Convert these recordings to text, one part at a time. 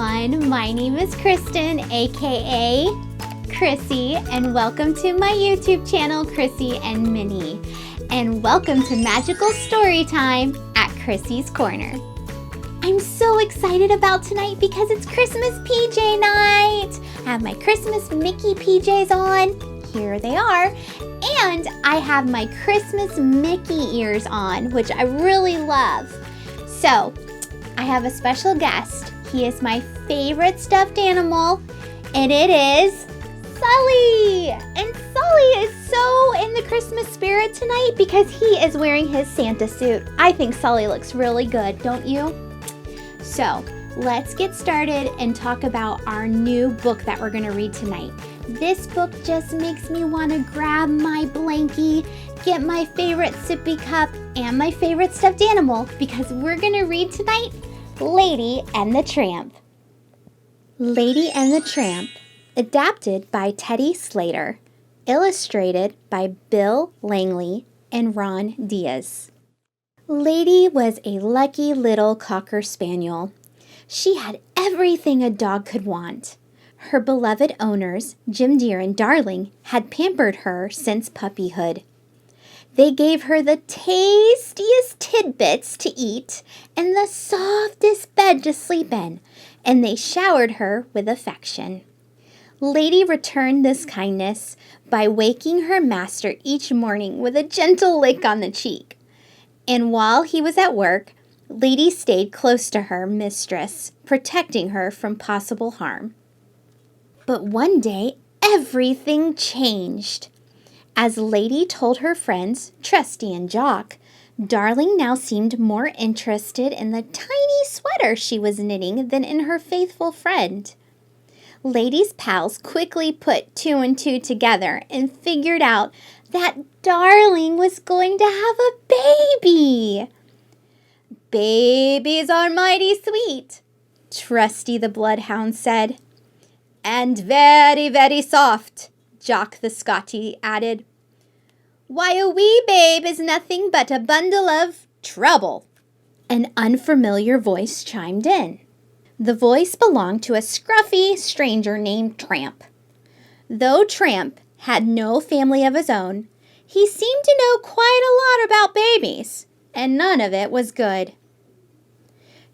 everyone, my name is Kristen, aka Krissy, and welcome to my YouTube channel, Krissy and Minnie. And welcome to Magical Storytime at Krissy's Corner. I'm so excited about tonight because it's Christmas PJ night. I have my Christmas Mickey PJs on. Here they are. And I have my Christmas Mickey ears on, which I really love. So, I have a special guest. He is my favorite stuffed animal, and it is Sully. And Sully is so in the Christmas spirit tonight because he is wearing his Santa suit. I think Sully looks really good, don't you? So, let's get started and talk about our new book that we're going to read tonight. This book just makes me want to grab my blankie, get my favorite sippy cup, and my favorite stuffed animal because we're going to read tonight Lady and the Tramp. Lady and the Tramp, adapted by Teddy Slater, illustrated by Bill Langley and Ron Diaz. Lady was a lucky little cocker spaniel. She had everything a dog could want. Her beloved owners, Jim Dear and Darling, had pampered her since puppyhood. They gave her the tastiest tidbits to eat and the softest bed to sleep in, and they showered her with affection. Lady returned this kindness by waking her master each morning with a gentle lick on the cheek. And while he was at work, Lady stayed close to her mistress, protecting her from possible harm. But one day, everything changed. As Lady told her friends, Trusty and Jock, Darling now seemed more interested in the tiny sweater she was knitting than in her faithful friend. Lady's pals quickly put two and two together and figured out that Darling was going to have a baby. "Babies are mighty sweet," Trusty the bloodhound said. "And very, very soft," Jock the Scotty added. "Why, a wee babe is nothing but a bundle of trouble," an unfamiliar voice chimed in. The voice belonged to a scruffy stranger named Tramp. Though Tramp had no family of his own, he seemed to know quite a lot about babies, and none of it was good.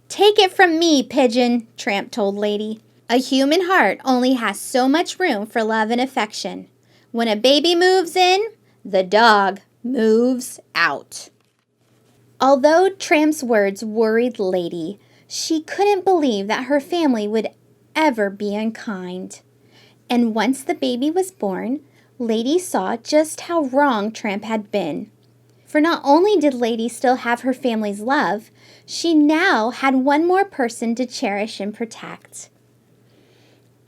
"Take it from me, Pigeon," Tramp told Lady. "A human heart only has so much room for love and affection. When a baby moves in, the dog moves out." Although Tramp's words worried Lady, she couldn't believe that her family would ever be unkind. And once the baby was born, Lady saw just how wrong Tramp had been. For not only did Lady still have her family's love, she now had one more person to cherish and protect.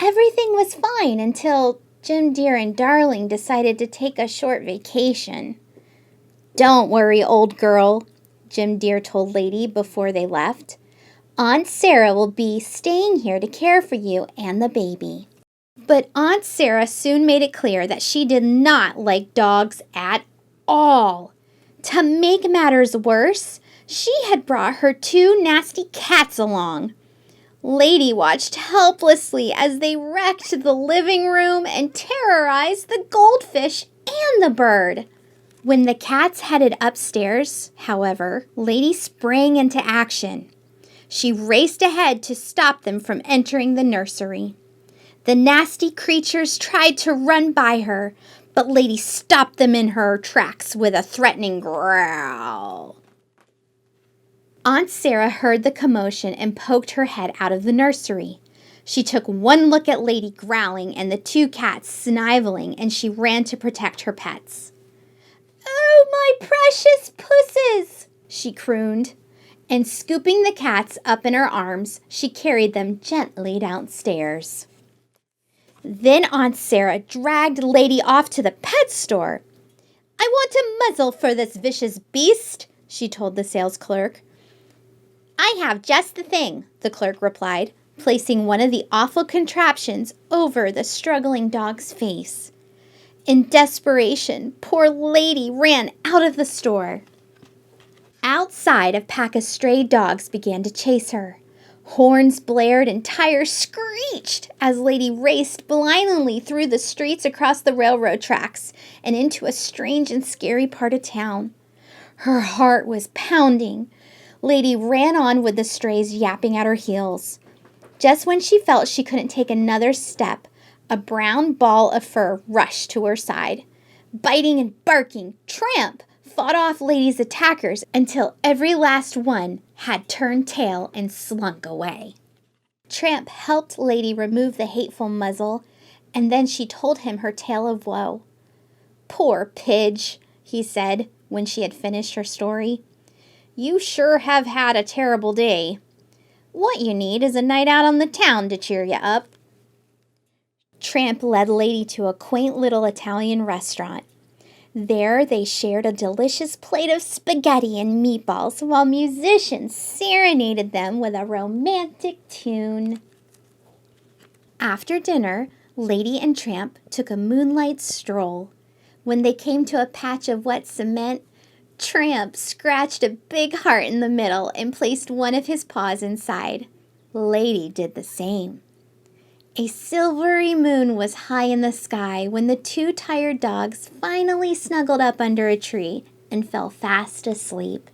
Everything was fine until Jim Dear and Darling decided to take a short vacation. "Don't worry, old girl," Jim Dear told Lady before they left. "Aunt Sarah will be staying here to care for you and the baby." But Aunt Sarah soon made it clear that she did not like dogs at all. To make matters worse, she had brought her two nasty cats along. Lady watched helplessly as they wrecked the living room and terrorized the goldfish and the bird. When the cats headed upstairs, however, Lady sprang into action. She raced ahead to stop them from entering the nursery. The nasty creatures tried to run by her, but Lady stopped them in her tracks with a threatening growl. Aunt Sarah heard the commotion and poked her head out of the nursery. She took one look at Lady growling and the two cats sniveling, and she ran to protect her pets. "Oh, my precious pusses!" she crooned. And scooping the cats up in her arms, she carried them gently downstairs. Then Aunt Sarah dragged Lady off to the pet store. "I want a muzzle for this vicious beast," she told the sales clerk. "I have just the thing," the clerk replied, placing one of the awful contraptions over the struggling dog's face. In desperation, poor Lady ran out of the store. Outside, a pack of stray dogs began to chase her. Horns blared and tires screeched as Lady raced blindly through the streets across the railroad tracks and into a strange and scary part of town. Her heart was pounding. Lady ran on with the strays yapping at her heels. Just when she felt she couldn't take another step, a brown ball of fur rushed to her side. Biting and barking, Tramp fought off Lady's attackers until every last one had turned tail and slunk away. Tramp helped Lady remove the hateful muzzle, and then she told him her tale of woe. "Poor Pidge," he said when she had finished her story. "You sure have had a terrible day. What you need is a night out on the town to cheer you up." Tramp led Lady to a quaint little Italian restaurant. There they shared a delicious plate of spaghetti and meatballs while musicians serenaded them with a romantic tune. After dinner, Lady and Tramp took a moonlight stroll. When they came to a patch of wet cement, Tramp scratched a big heart in the middle and placed one of his paws inside. Lady did the same. A silvery moon was high in the sky when the two tired dogs finally snuggled up under a tree and fell fast asleep.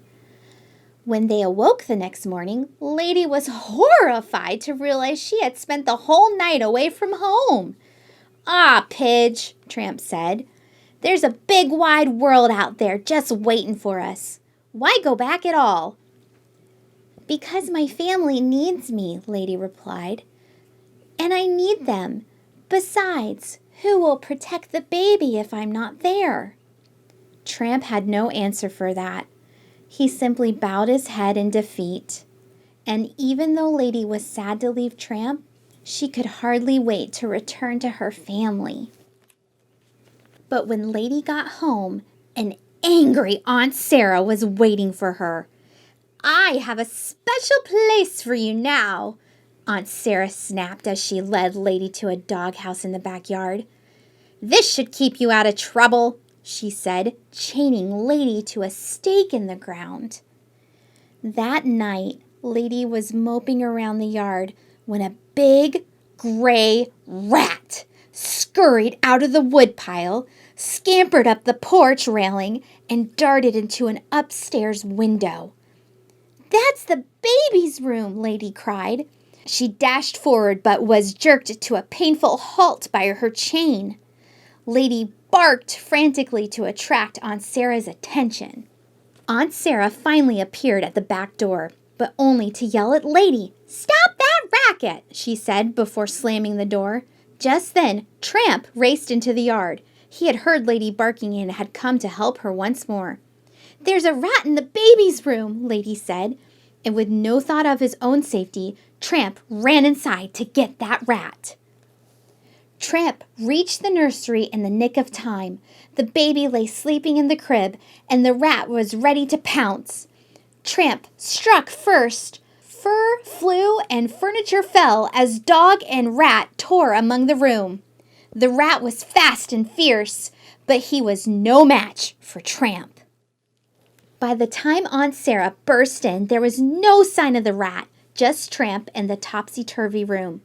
When they awoke the next morning, Lady was horrified to realize she had spent the whole night away from home. "Ah, Pidge," Tramp said, "there's a big wide world out there just waiting for us. Why go back at all?" "Because my family needs me," Lady replied. "And I need them. Besides, who will protect the baby if I'm not there?" Tramp had no answer for that. He simply bowed his head in defeat. And even though Lady was sad to leave Tramp, she could hardly wait to return to her family. But when Lady got home, an angry Aunt Sarah was waiting for her. "I have a special place for you now," Aunt Sarah snapped as she led Lady to a doghouse in the backyard. "This should keep you out of trouble," she said, chaining Lady to a stake in the ground. That night, Lady was moping around the yard when a big gray rat scurried out of the woodpile, scampered up the porch railing, and darted into an upstairs window. "That's the baby's room," Lady cried. She dashed forward but was jerked to a painful halt by her chain. Lady barked frantically to attract Aunt Sarah's attention. Aunt Sarah finally appeared at the back door, but only to yell at Lady. "Stop that racket," she said before slamming the door. Just then, Tramp raced into the yard. He had heard Lady barking and had come to help her once more. "There's a rat in the baby's room," Lady said, and with no thought of his own safety, Tramp ran inside to get that rat. Tramp reached the nursery in the nick of time. The baby lay sleeping in the crib, and the rat was ready to pounce. Tramp struck first. Fur flew and furniture fell as dog and rat tore among the room. The rat was fast and fierce, but he was no match for Tramp. By the time Aunt Sarah burst in, there was no sign of the rat, just Tramp and the topsy-turvy room.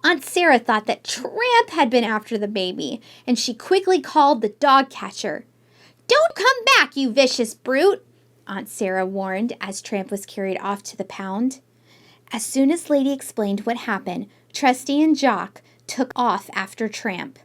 Aunt Sarah thought that Tramp had been after the baby, and she quickly called the dog catcher. "Don't come back, you vicious brute," Aunt Sarah warned as Tramp was carried off to the pound. As soon as Lady explained what happened, Trusty and Jock took off after Tramp.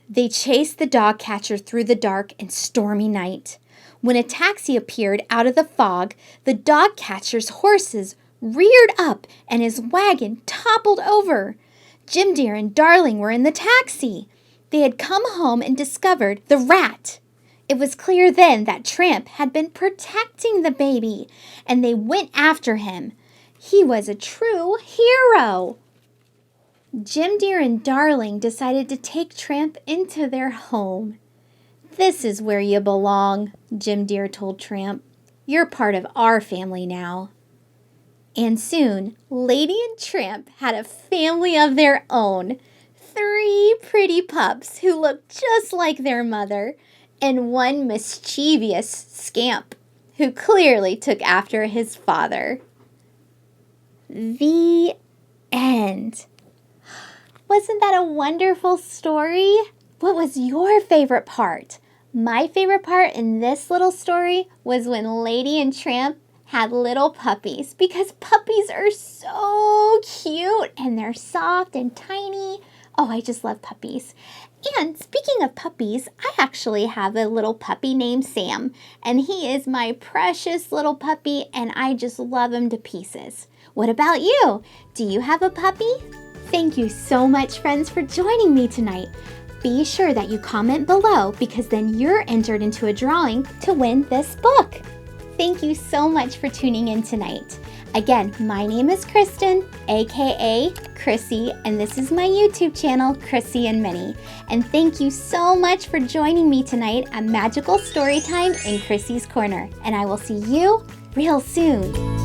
They chased the dog catcher through the dark and stormy night. When a taxi appeared out of the fog, the dog catcher's horses reared up and his wagon toppled over. Jim Dear and Darling were in the taxi. They had come home and discovered the rat. It was clear then that Tramp had been protecting the baby, and they went after him. He was a true hero. Jim Dear and Darling decided to take Tramp into their home. "This is where you belong," Jim Dear told Tramp. "You're part of our family now." And soon, Lady and Tramp had a family of their own. 3 pretty pups who looked just like their mother, and one mischievous scamp who clearly took after his father. The end. Wasn't that a wonderful story? What was your favorite part? My favorite part in this little story was when Lady and Tramp had little puppies, because puppies are so cute and they're soft and tiny. Oh, I just love puppies. And speaking of puppies, I actually have a little puppy named Sam, and he is my precious little puppy, and I just love him to pieces. What about you? Do you have a puppy? Thank you so much, friends, for joining me tonight. Be sure that you comment below, because then you're entered into a drawing to win this book. Thank you so much for tuning in tonight. Again, my name is Kristen, aka Krissy, and this is my YouTube channel, Krissy and Minnie. And thank you so much for joining me tonight at Magical Storytime in Krissy's Corner. And I will see you real soon.